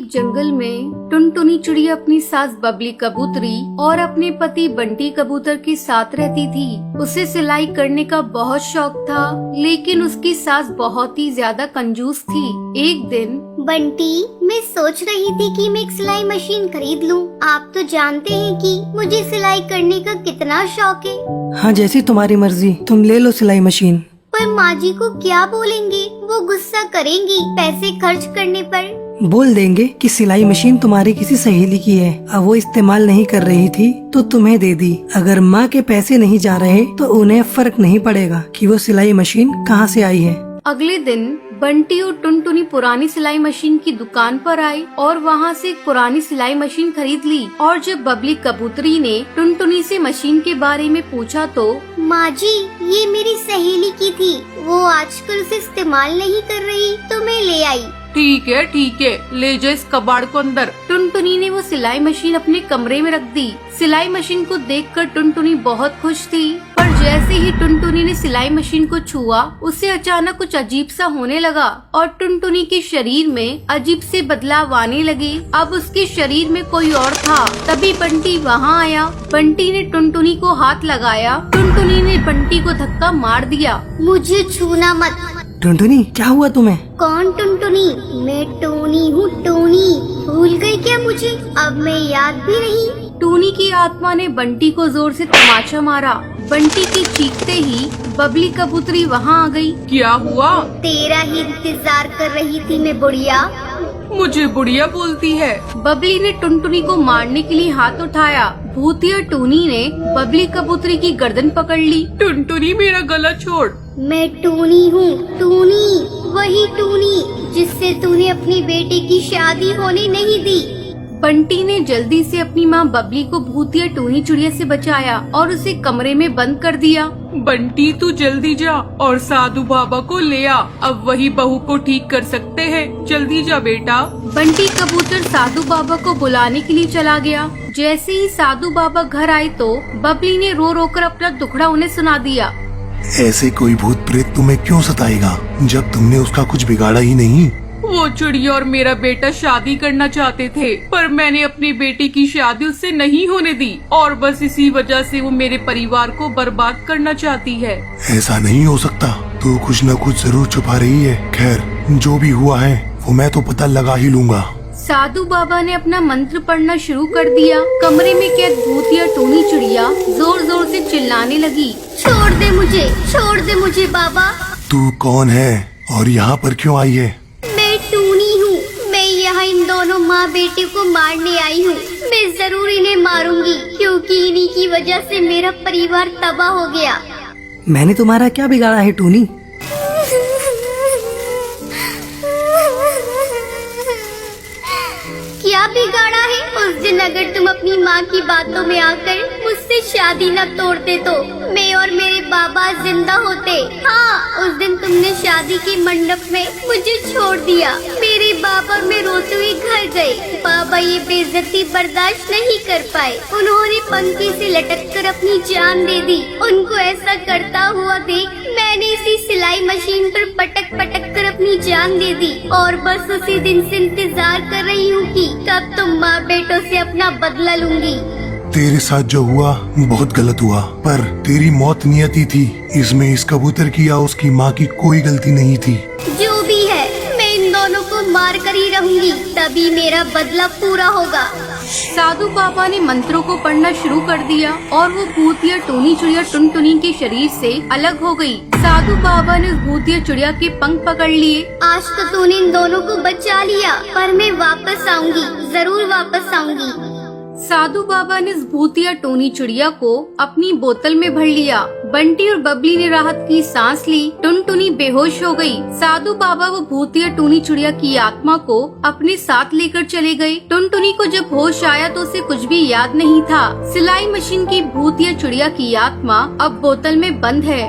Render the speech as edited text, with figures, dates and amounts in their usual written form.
एक जंगल में टुनटुनी चिड़िया अपनी सास बबली कबूतरी और अपने पति बंटी कबूतर के साथ रहती थी। उसे सिलाई करने का बहुत शौक था, लेकिन उसकी सास बहुत ही ज्यादा कंजूस थी। एक दिन बंटी, मैं सोच रही थी कि मैं एक सिलाई मशीन खरीद लूं। आप तो जानते हैं कि मुझे सिलाई करने का कितना शौक है। हाँ, जैसी तुम्हारी मर्जी, तुम ले लो सिलाई मशीन। पर माँ जी को क्या बोलेंगे? वो गुस्सा करेंगी पैसे खर्च करने पर। बोल देंगे कि सिलाई मशीन तुम्हारी किसी सहेली की है, अब वो इस्तेमाल नहीं कर रही थी तो तुम्हें दे दी। अगर माँ के पैसे नहीं जा रहे तो उन्हें फर्क नहीं पड़ेगा कि वो सिलाई मशीन कहाँ से आई है। अगले दिन बंटी और टुनटुनी पुरानी सिलाई मशीन की दुकान पर आए और वहाँ से एक पुरानी सिलाई मशीन खरीद ली। और जब बबली कबूतरी ने टुनटुनी से मशीन के बारे में पूछा तो माँ जी, ये मेरी सहेली की थी, वो आजकल उसे इस्तेमाल नहीं कर रही तो मैं ले आई। ठीक है, ले जा इस कबाड़ को अंदर। टुनटुनी ने वो सिलाई मशीन अपने कमरे में रख दी। सिलाई मशीन को देखकर टुनटुनी बहुत खुश थी, पर जैसे ही टुनटुनी ने सिलाई मशीन को छुआ, उसे अचानक कुछ अजीब सा होने लगा और टुनटुनी के शरीर में अजीब से बदलाव आने लगे। अब उसके शरीर में कोई और था। तभी बंटी वहाँ आया। बंटी ने टुनटुनी को हाथ लगाया। टुनटुनी ने बंटी को धक्का मार दिया। मुझे छूना मत। टुनटुनी, क्या हुआ तुम्हें? कौन टुनटुनी? मैं टोनी हूँ, टोनी। भूल गई क्या मुझे? अब मैं याद भी नहीं। टोनी की आत्मा ने बंटी को जोर से तमाचा मारा। बंटी के चीखते ही बबली कबूतरी वहाँ आ गई। क्या हुआ? तेरा ही इंतजार कर रही थी मैं, बुढ़िया। मुझे बुढ़िया बोलती है। बबली ने टुनटुनी को मारने के लिए हाथ उठाया। भूतिया टोनी ने बबली कबूतरी की गर्दन पकड़ ली। टुनटुनी, मेरा गला छोड़। मैं टूनी हूँ, टूनी, वही टूनी जिससे तूने अपनी बेटी की शादी होने नहीं दी। बंटी ने जल्दी से अपनी माँ बबली को भूतिया टूनी चिड़िया से बचाया और उसे कमरे में बंद कर दिया। बंटी, तू जल्दी जा और साधु बाबा को ले आ। अब वही बहू को ठीक कर सकते हैं। जल्दी जा बेटा। बंटी कबूतर साधु बाबा को बुलाने के लिए चला गया। जैसे ही साधु बाबा घर आए तो बबली ने रो रो कर अपना दुखड़ा उन्हें सुना दिया। ऐसे कोई भूत प्रेत तुम्हें क्यों सताएगा जब तुमने उसका कुछ बिगाड़ा ही नहीं? वो चिड़िया और मेरा बेटा शादी करना चाहते थे, पर मैंने अपनी बेटी की शादी उससे नहीं होने दी और बस इसी वजह से वो मेरे परिवार को बर्बाद करना चाहती है। ऐसा नहीं हो सकता, तू कुछ न कुछ जरूर छुपा रही है। खैर, जो भी हुआ है वो मैं तो पता लगा ही लूंगा। साधु बाबा ने अपना मंत्र पढ़ना शुरू कर दिया। कमरे में कैद भूतिया टोनी चिड़िया जोर जोर से चिल्लाने लगी। छोड़ दे मुझे बाबा। तू कौन है और यहाँ पर क्यों आई है? मैं टूनी हूँ। मैं यहाँ इन दोनों माँ बेटे को मारने आई हूँ। मैं जरूर इन्हें मारूंगी, क्योंकि इन्हीं की वजह से मेरा परिवार तबाह हो गया। मैंने तुम्हारा क्या बिगाड़ा है टूनी? क्या बिगाड़ा है? उस दिन अगर तुम अपनी माँ की बातों में आकर मुझसे शादी न तोड़ते तो मैं और मेरे बाबा जिंदा होते। हाँ, उस दिन तुमने शादी के मंडप में मुझे छोड़ दिया। मेरे बाबा मैं रोते हुए घर गए। बाबा ये बेइज्जती बर्दाश्त नहीं कर पाए। उन्होंने पंखे से लटक कर अपनी जान दे दी। उनको ऐसा करता हुआ देख मैंने इसी सिलाई मशीन पर पटक पटक कर अपनी जान दे दी और बस उसी दिन से इंतजार कर रही हूँ कि कब तुम माँ बेटों से अपना बदला लूंगी। तेरे साथ जो हुआ बहुत गलत हुआ, पर तेरी मौत नियति थी। इसमें इस कबूतर की या उसकी माँ की कोई गलती नहीं थी। जो भी है, मैं इन दोनों को मार कर ही रहूंगी, तभी मेरा बदला पूरा होगा। साधु बाबा ने मंत्रों को पढ़ना शुरू कर दिया और वो भूतिया टोनी चिड़िया टुनटुनी के शरीर से अलग हो गई। साधु बाबा ने उस भूतिया चिड़िया के पंख पकड़ लिए। आज तो तूने इन दोनों को बचा लिया, पर मैं वापस आऊंगी, जरूर वापस आऊंगी। साधु बाबा ने उस भूतिया टोनी चिड़िया को अपनी बोतल में भर लिया। बंटी और बबली ने राहत की सांस ली। टुनटुनी बेहोश हो गई। साधु बाबा वो भूतिया टोनी चिड़िया की आत्मा को अपने साथ लेकर चले गए। टुनटुनी को जब होश आया तो उसे कुछ भी याद नहीं था। सिलाई मशीन की भूतिया चिड़िया की आत्मा अब बोतल में बंद है।